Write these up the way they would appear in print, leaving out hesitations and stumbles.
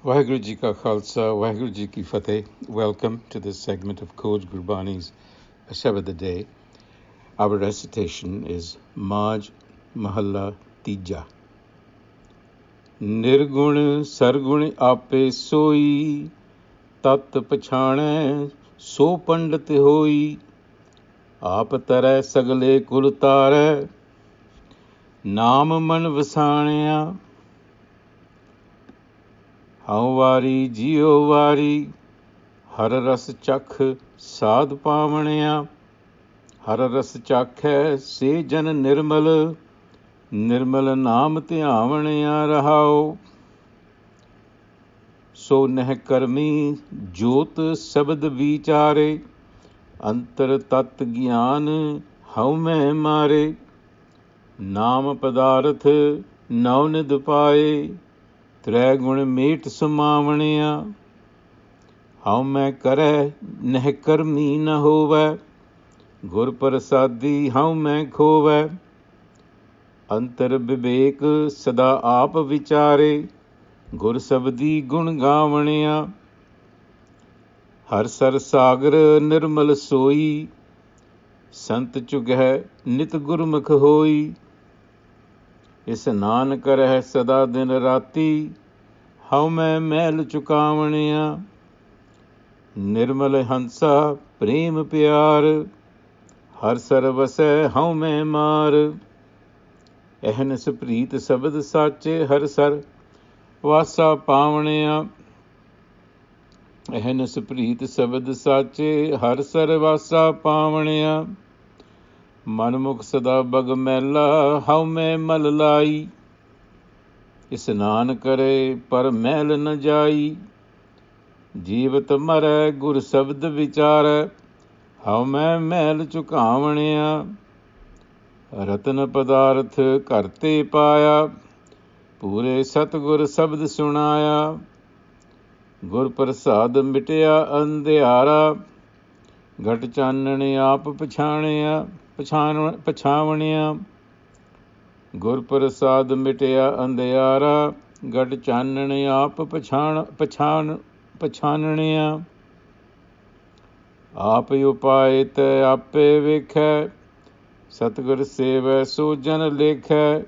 Waheguru Ji Ka Khalsa, Waheguru Ji Ki Fateh. Welcome to this segment of Coach Gurbani's a-sabad-a-day. Our recitation is Maj Mahalla Tija. Nirgun Sargun Aape Soi, tat pachane so pandit hoi, aap tare sagle kul tare, naam man vasaਣਿਆ। ਹਉ ਵਾਰੀ ਜਿਉ ਵਾਰੀ, ਹਰ ਰਸ ਚਖ ਸਾਧ ਪਾਵਣਿਆ। ਹਰ ਰਸ ਚਾਖੈ ਸੇ ਜਨ ਨਿਰਮਲ, ਨਿਰਮਲ ਨਾਮ ਧਿਆਵਣਿਆ ਰਹਾਉ। ਸੋ ਨਹਿ ਕਰਮੀ ਜੋਤ ਸ਼ਬਦ ਵਿਚਾਰੇ, ਅੰਤਰ ਤਤ ਗਿਆਨ ਹਉ ਮੈਂ ਮਾਰੇ। ਨਾਮ ਪਦਾਰਥ ਨਉ ਨਿਧ ਪਾਏ, ਤ੍ਰੈ ਗੁਣ ਮੇਟ ਸਮਾਵਣਿਆ। ਹਉ ਮੈਂ ਕਰੈ ਨਹਿ ਕਰਮੀ ਨ ਹੋਵੈ, ਗੁਰ ਪ੍ਰਸਾਦੀ ਹਉ ਮੈਂ ਖੋਵੈ। ਅੰਤਰ ਵਿਵੇਕ ਸਦਾ ਆਪ ਵਿਚਾਰੇ, ਗੁਰ ਸਬਦੀ ਗੁਣ ਗਾਵਣਿਆ। ਹਰ ਸਰ ਸਾਗਰ ਨਿਰਮਲ ਸੋਈ, ਸੰਤ ਚੁਗਹਿ ਨਿਤ ਗੁਰਮੁਖ ਹੋਈ। ਇਸਨਾਨ ਕਰਹਿ ਸਦਾ ਦਿਨ ਰਾਤੀ, ਹਉ ਮੈਂ ਮੈਲ ਚੁਕਾਵਣਿਆ। ਨਿਰਮਲ ਹੰਸਾ ਪ੍ਰੇਮ ਪਿਆਰ, ਹਰ ਸਰ ਵਸੈ ਹਉ ਮੈਂ ਮਾਰ। ਅਹਨਿਸ ਪ੍ਰੀਤ ਸ਼ਬਦ ਸਾਚੇ, ਹਰ ਸਰ ਵਾਸਾ ਪਾਵਣਿਆ। ਅਹਨਿਸ ਪ੍ਰੀਤ ਸ਼ਬਦ ਸਾਚੇ, ਹਰ ਸਰ ਵਾਸਾ ਪਾਵਣਿਆ। ਮਨ ਮੁਖ ਸਦਾ ਬਗ ਮੈਲਾ, ਹਉ ਮੈਂ ਮਲ ਲਾਈ। ਇਸਨਾਨ ਕਰੇ ਪਰ ਮੈਲ ਨ ਜਾਈ। ਜੀਵਤ ਮਰੈ ਗੁਰ ਸ਼ਬਦ ਵਿਚਾਰੈ, ਹਉ ਮੈਂ ਮੈਲ ਚੁਕਾਵਣਿਆ। ਰਤਨ ਪਦਾਰਥ ਘਰ ਤੇ ਪਾਇਆ, ਪੂਰੇ ਸਤਿਗੁਰ ਸ਼ਬਦ ਸੁਣਾਇਆ। ਗੁਰ ਪ੍ਰਸਾਦ ਮਿਟਿਆ ਅੰਧਿਆਰਾ, ਘਟ ਚਾਨਣ ਆਪ ਪਛਾਵਣਿਆ। ਗੁਰ ਪ੍ਰਸਾਦ ਮਿਟਿਆ ਅੰਧਿਆਰਾ, ਘਟ ਚਾਨਣ ਆਪ ਪਛਾਨਣਿਆ। ਆਪ ਉਪਾਇ ਤੈ ਆਪੇ ਵੇਖੈ, ਸਤਿਗੁਰ ਸੇਵੈ ਸੋ ਜਨ ਲੇਖੈ।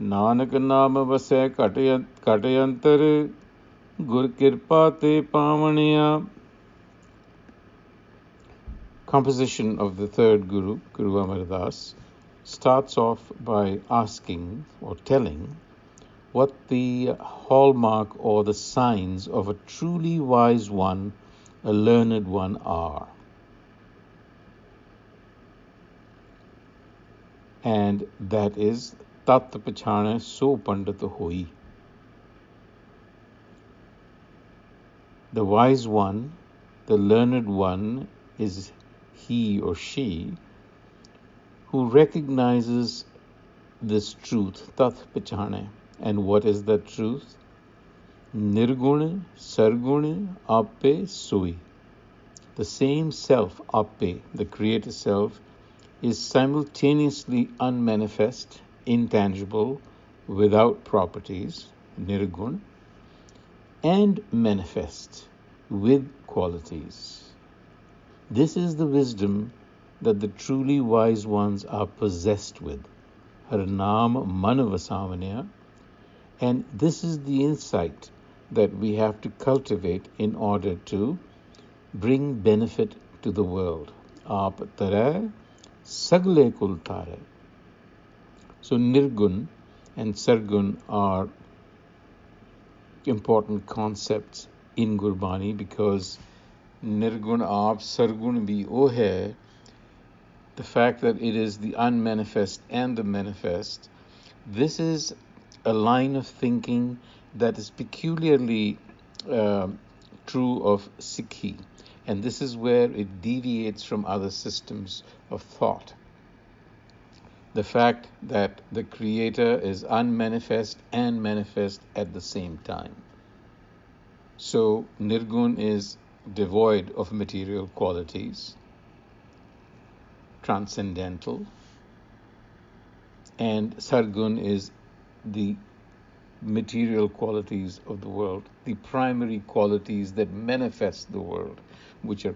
ਨਾਨਕ ਨਾਮ ਵਸੈ ਘਟ ਅੰਤਰ, ਗੁਰ ਕਿਰਪਾ ਤੇ ਪਾਵਣਿਆ। Composition of the third Guru, Guru Amar Das, starts off by asking or telling what the hallmark or the signs of a truly wise one, a learned one are. And that is tat pachane so pandit hoi. The wise one, the learned one, is he or she who recognizes this truth, tat pachane. And what is that truth? Nirgun Sargun Aape Soi. The same self, Aape, the creator self, is simultaneously unmanifest, intangible, without properties, Nirgun, and manifest, with qualities. This is the wisdom that the truly wise ones are possessed with. Har naam man vasavanaya. And this is the insight that we have to cultivate in order to bring benefit to the world. Aap tare sagle kul tare. So Nirgun and Sargun are important concepts in Gurbani, because Nirgun Aap Sargun bhi oh hai, the fact that it is the unmanifest and the manifest. This is a line of thinking that is peculiarly true of Sikhi, and this is where it deviates from other systems of thought. The fact that the Creator is unmanifest and manifest at the same time. So Nirgun is devoid of material qualities, transcendental, and Sargun is the material qualities of the world, the primary qualities that manifest the world, which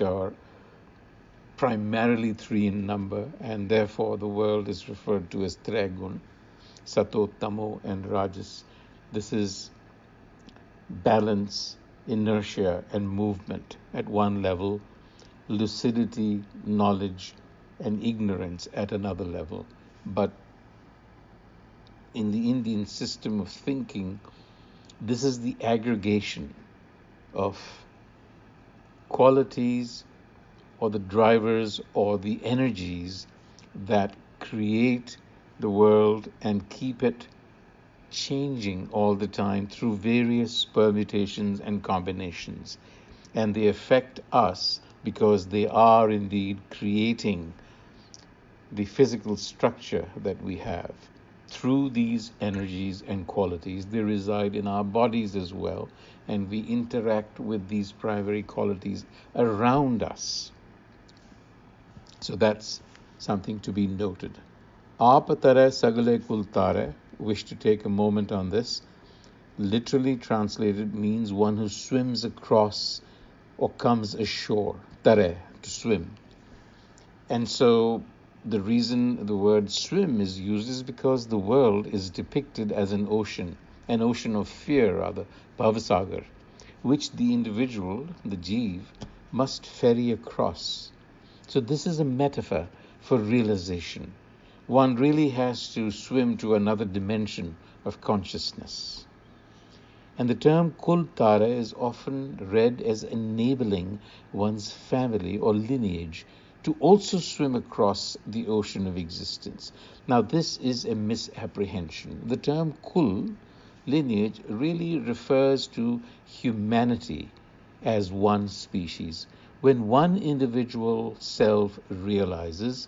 are primarily three in number, and therefore the world is referred to as Trigun, Sato, Tamo, and Rajas. This is balance, inertia, and movement at one level, lucidity, knowledge, and ignorance at another level. But in the Indian system of thinking, this is the aggregation of qualities or the drivers or the energies that create the world and keep it changing all the time through various permutations and combinations. And they affect us because they are indeed creating the physical structure that we have. Through these energies and qualities, they reside in our bodies as well, and we interact with these primary qualities around us. So that's something to be noted. Aap tare sagale kul tare, wish to take a moment on this. Literally translated means one who swims across or comes ashore. Tare, to swim. And so the reason the word swim is used is because the world is depicted as an ocean of fear rather, Bhavasagar, which the individual, the Jeev, must ferry across. So this is a metaphor for realization. One really has to swim to another dimension of consciousness. And the term Kul Tara is often read as enabling one's family or lineage to also swim across the ocean of existence. Now, this is a misapprehension. The term Kul, lineage, really refers to humanity as one species. When one individual self realizes,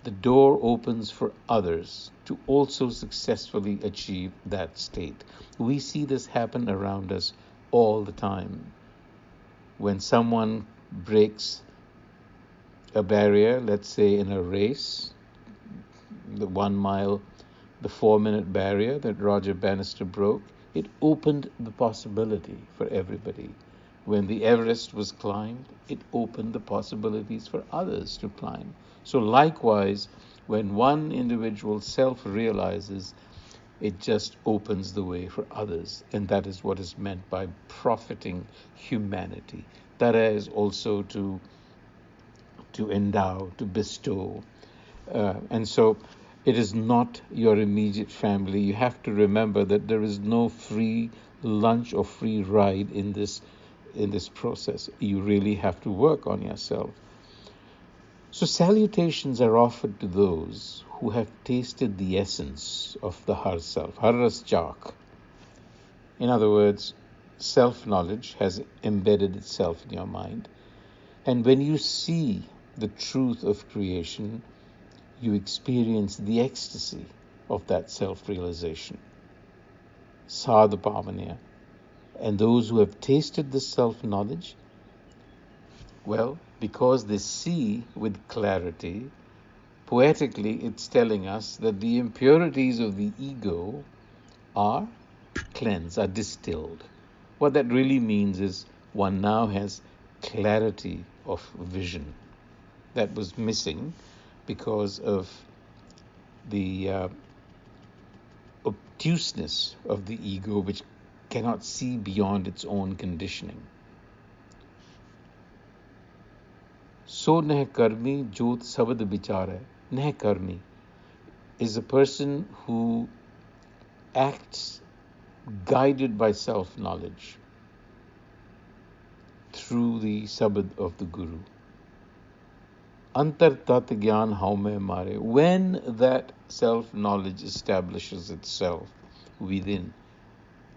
the door opens for others to also successfully achieve that state. We see this happen around us all the time. When someone breaks a barrier, let's say in a race, the 1 mile, the 4-minute barrier that Roger Bannister broke, it opened the possibility for everybody. When the Everest was climbed, it opened the possibilities for others to climb. So likewise, when one individual self-realizes, it just opens the way for others. And that is what is meant by profiting humanity. Tara is also to endow, to bestow. And so it is not your immediate family. You have to remember that there is no free lunch or free ride in this process. You really have to work on yourself. So salutations are offered to those who have tasted the essence of the Har Self, Harras Chak. In other words, self-knowledge has embedded itself in your mind. And when you see the truth of creation, you experience the ecstasy of that self-realization. Sadhapamanya. And those who have tasted this self-knowledge, well, because they see with clarity, poetically it's telling us that the impurities of the ego are cleansed, are distilled. What that really means is one now has clarity of vision. That was missing because of the obtuseness of the ego, which cannot see beyond its own conditioning. So neh karmi jot sabad bichara. Neh karmi is a person who acts guided by self-knowledge through the sabad of the Guru. Antar tat gyan haume mare. When that self-knowledge establishes itself within,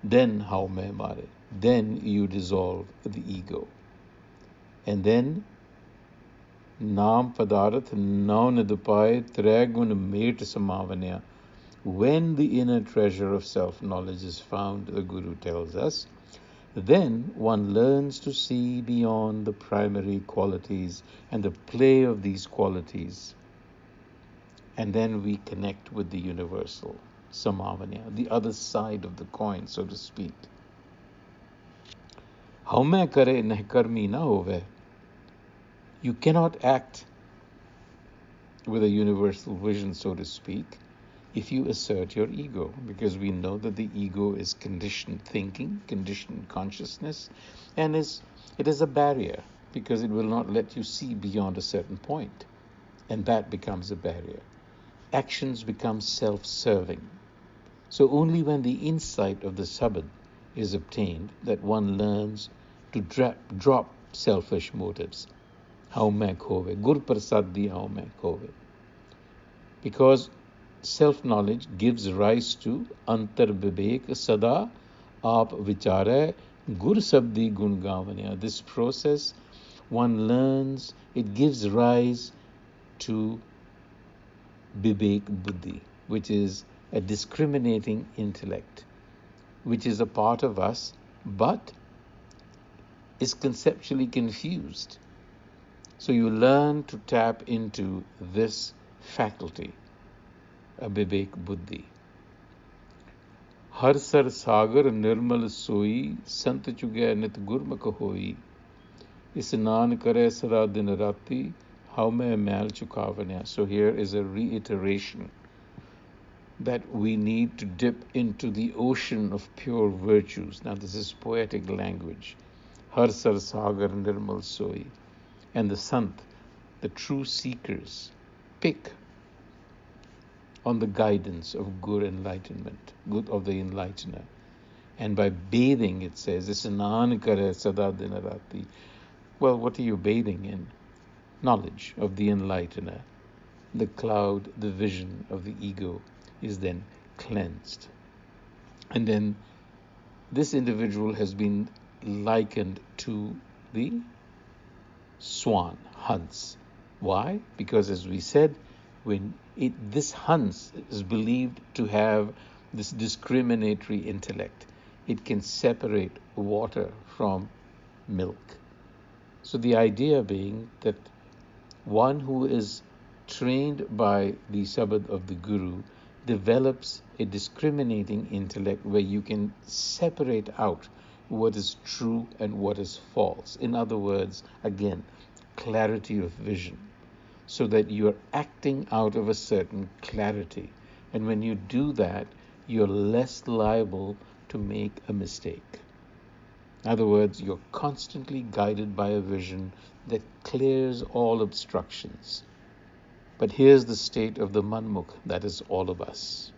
then haume mare. Then you dissolve the ego. And then Naam Padarth Nau Nidupai Trigun Met Samavanya. When the inner treasure of self-knowledge is found, the Guru tells us, then one learns to see beyond the primary qualities and the play of these qualities. And then we connect with the universal. samavanya, the other side of the coin, so to speak. Haume kare neh karmi na hove. You cannot act with a universal vision, so to speak, if you assert your ego, because we know that the ego is conditioned thinking, conditioned consciousness, and it is a barrier because it will not let you see beyond a certain point, and that becomes a barrier. Actions become self-serving. So only when the insight of the sabad is obtained that one learns to drop selfish motives. How main khove, gur prasad di how main khove. Because self-knowledge gives rise to antar vivek sada aap vichare gur sabdi gun gavanya. This process, one learns, it gives rise to vivek buddhi, which is a discriminating intellect, which is a part of us, but is conceptually confused. So you learn to tap into this faculty, a vivek buddhi. Har sar sagar nirmal soi, sant chugya nit gurmukh hoi. Isnan kare sada din rati, how may mal chukavanya. So here is a reiteration that we need to dip into the ocean of pure virtues. Now this is poetic language. Har sar sagar nirmal soi. And the sant, the true seekers, pick on the guidance of Gur enlightenment, good of the enlightener. And by bathing, it says, Isnan kare sada dinarati. Well, what are you bathing in? Knowledge of the enlightener. The cloud, the vision of the ego is then cleansed. And then this individual has been likened to the swan, Hans. Why? Because as we said, when this Hans is believed to have this discriminatory intellect, it can separate water from milk. So the idea being that one who is trained by the sabad of the Guru develops a discriminating intellect where you can separate out what is true and what is false. In other words, again, clarity of vision, so that you're acting out of a certain clarity. And when you do that, you're less liable to make a mistake. In other words, you're constantly guided by a vision that clears all obstructions. But here's the state of the manmukh, that is all of us.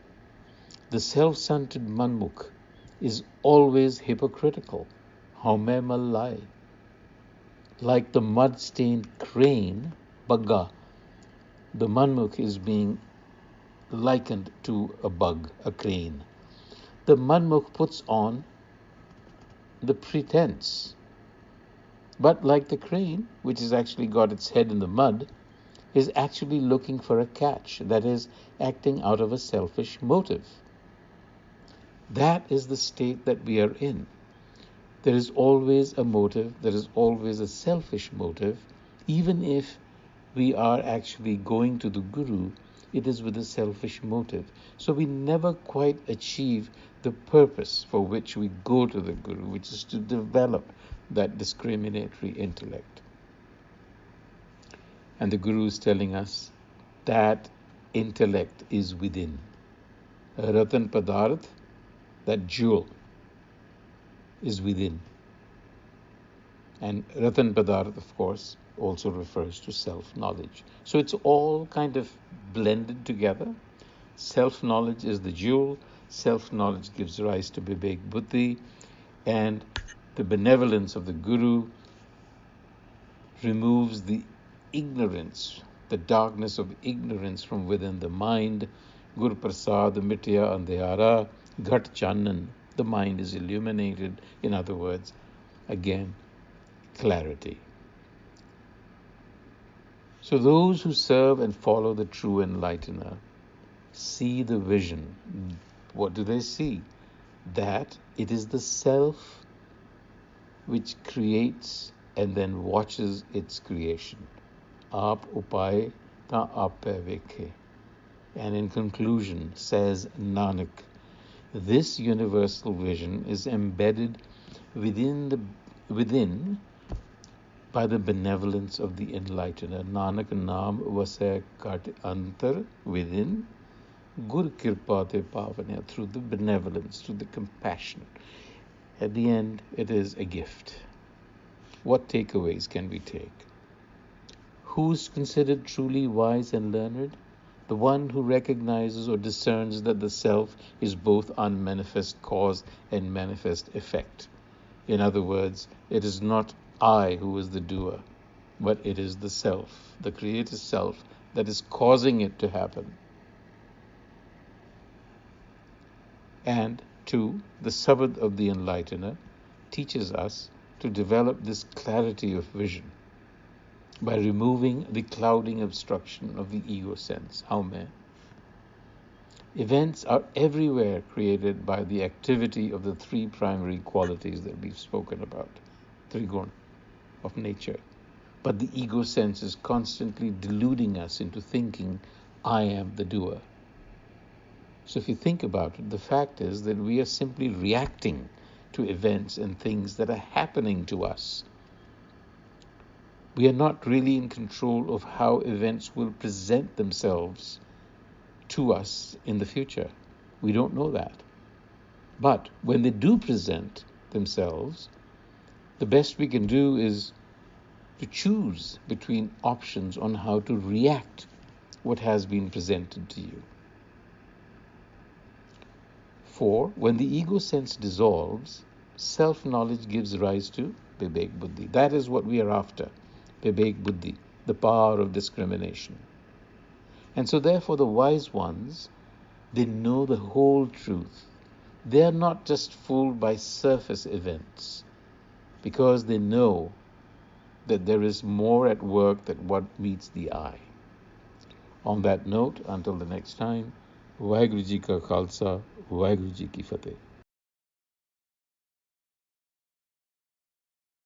The self-centered manmukh is always hypocritical. Haume mallai. Like the mud-stained crane, bagga, the manmukh is being likened to a bug, a crane. The manmukh puts on the pretense. But like the crane, which has actually got its head in the mud, is actually looking for a catch, that is, acting out of a selfish motive. That is the state that we are in. There is always a motive, there is always a selfish motive. Even if we are actually going to the Guru, it is with a selfish motive. So we never quite achieve the purpose for which we go to the Guru, which is to develop that discriminatory intellect. And the Guru is telling us that intellect is within. Ratan Padarth, that jewel, is within. And Ratan Padarth, of course, also refers to self-knowledge. So it's all kind of blended together. Self-knowledge is the jewel. Self-knowledge gives rise to Vivek Buddhi. And the benevolence of the Guru removes the ignorance, the darkness of ignorance from within the mind. Gur Prasad, Mitya Andhyara, Ghat Channan. The mind is illuminated. In other words, again, clarity. So those who serve and follow the true enlightener see the vision. What do they see? That it is the self which creates and then watches its creation. Aap upay ta aape vekhe. And in conclusion, says Nanak, this universal vision is embedded within by the benevolence of the enlightener. Nanak naam vasai kat antar, within, gur kirpa te pavanya, through the benevolence, through the compassion. At the end, it is a gift. What takeaways can we take? Who's considered truly wise and learned? The one who recognizes or discerns that the self is both unmanifest cause and manifest effect. In other words, it is not I who is the doer, but it is the self, the creator self, that is causing it to happen. And two, the Sabad of the enlightener teaches us to develop this clarity of vision by removing the clouding obstruction of the ego sense. How may? Events are everywhere created by the activity of the three primary qualities that we've spoken about, trigun of nature. But the ego sense is constantly deluding us into thinking, I am the doer. So if you think about it, the fact is that we are simply reacting to events and things that are happening to us. We are not really in control of how events will present themselves to us in the future. We don't know that. But when they do present themselves, the best we can do is to choose between options on how to react what has been presented to you. 4. When the ego sense dissolves, self-knowledge gives rise to Vivek Buddhi. That is what we are after. Vivek Buddhi, the power of discrimination. And so therefore the wise ones, they know the whole truth. They are not just fooled by surface events, because they know that there is more at work than what meets the eye. On that note, until the next time, Vaheguru Ji Ka Khalsa, Vaheguru Ji Ki Fateh.